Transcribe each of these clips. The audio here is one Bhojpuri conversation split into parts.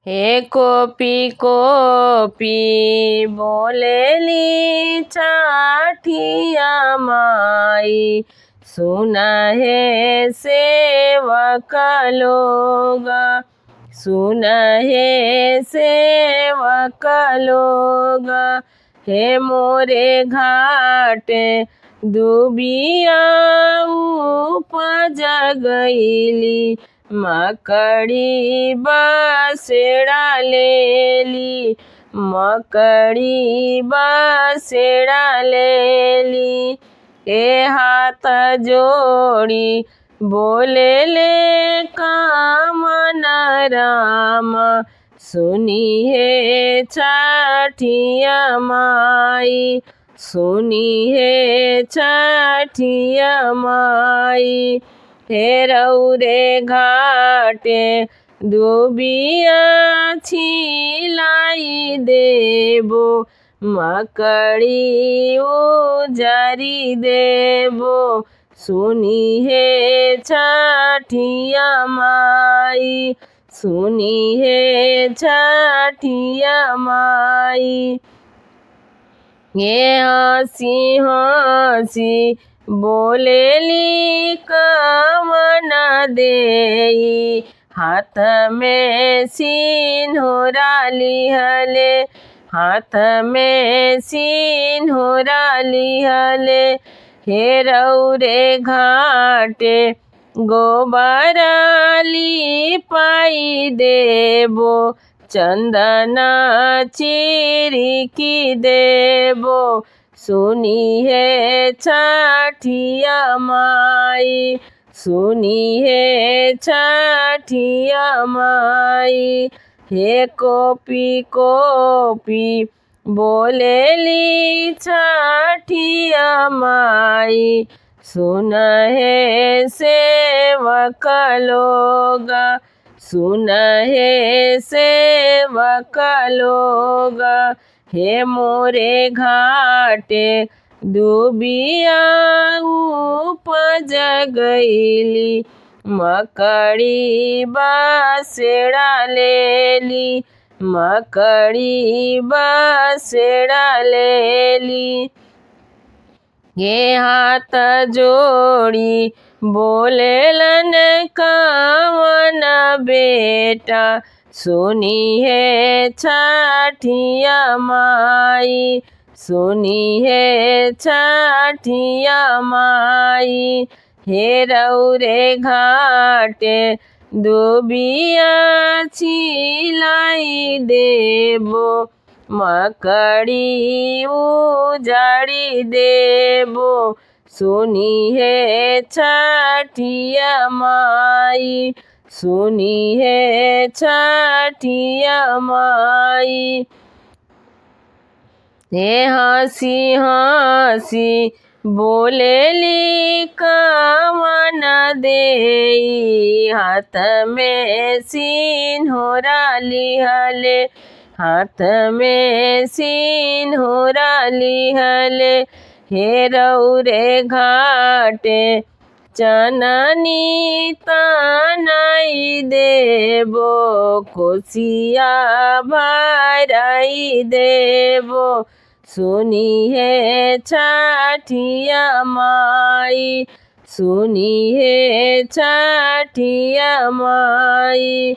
हे कोपी कोपी बोलेली छाठिया माई, सुना है सेवक लोग, सुना है सेवक लोग। हे मोरे घाट दुबिया उपज गईली, मकड़ी बसेड़ा लेली, मकड़ी बसेड़ा लेली। ए हाथ जोड़ी बोले ले कामन राम, सुनी है छठिया माई, सुनी है छठिया माई। हे रौरे घाटे दुबिया छिलाई देबो, मकड़ी उजारी देबो, सुनी है छठिया माई, सुनी है छठिया माई। ये हंसी हंसी बोलेली कामन देई, हाथ में सिन्होरा लिहले, हाथ में सिन्होरा लिहले। हे रौरे घाटे गोबराली पाई देबो, चंदना चिरिकी देबो, सुनी है छठिया माई, सुनी है छठिया माई। हे कोपी कोपी बोलेली छठिया माई, सुन है सेवक लोग, सुन है सेवक लोग। हे मोरे घाटे दुबिया उपज गईली, मकड़ी बसेड़ा लेली, मकड़ी बसेड़ा लेली। ये हाथ जोड़ी बोलेलन कावन बेटा, सुनी है छठिया माई, सुनी है छठिया माई। हे रौरे घाटे दुबिया छिलाई देबो, मकड़ी उजाड़ी देबो, सुनी है छठिया माई, सुनी है छठिया माई। हे हंसी हंसी बोलेली कामन देई, हाथ में सिन्होरा लिहले, हाथ में सिन्होरा लिहले। हे रौरे घाटे चननी तनाई देबो, कोसिया भराई देबो, सुनी है छठिया माई, सुनी है छठिया माई।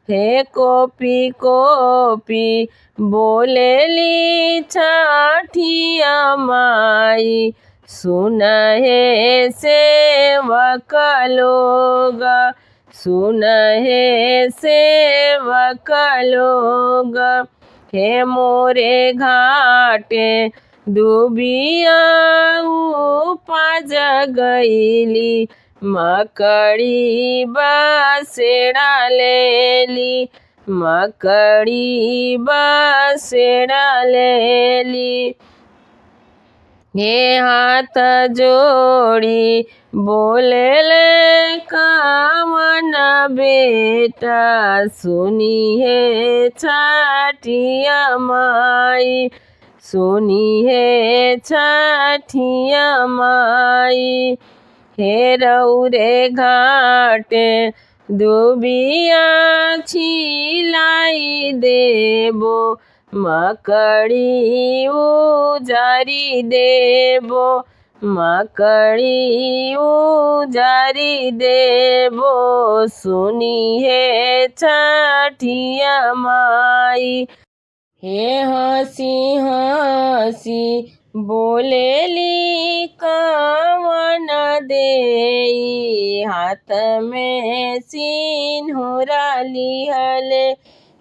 हे कोपी कोपी बोलेली छठिया माई, सुन है सेवक लोग, सुन है सेवक लोग। हे मोरे घाटे दुबिया उपज गईली, मकड़ी बसेड़ा लेली, मकड़ी बसेड़ा लेली। ये हाथ जोड़ी बोलेले कामन बेटा, सुनी है छठिया माई, सुनी है छठिया माई। हे रौरे घाटे दुबिया छिलाई देबो, मकड़ी उजारी देबो, मकड़ी उजारी देबो। सुनी है छठिया माई। हे हंसी हंसी बोलेली कवन देई, हाथ में सिंदूरा लिहले,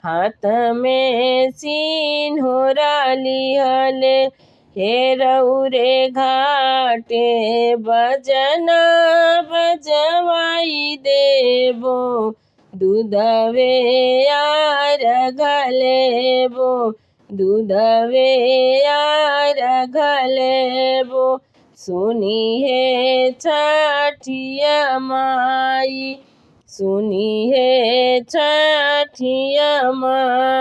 हाथ में सिंदूरा लिहले। हे रउरे घाटे बजना बजवाई देबो, दूधवे यार घलेबो, दूधवे यार घलेबो। सुनी है छठिया माई, सुनी है छठिया माई।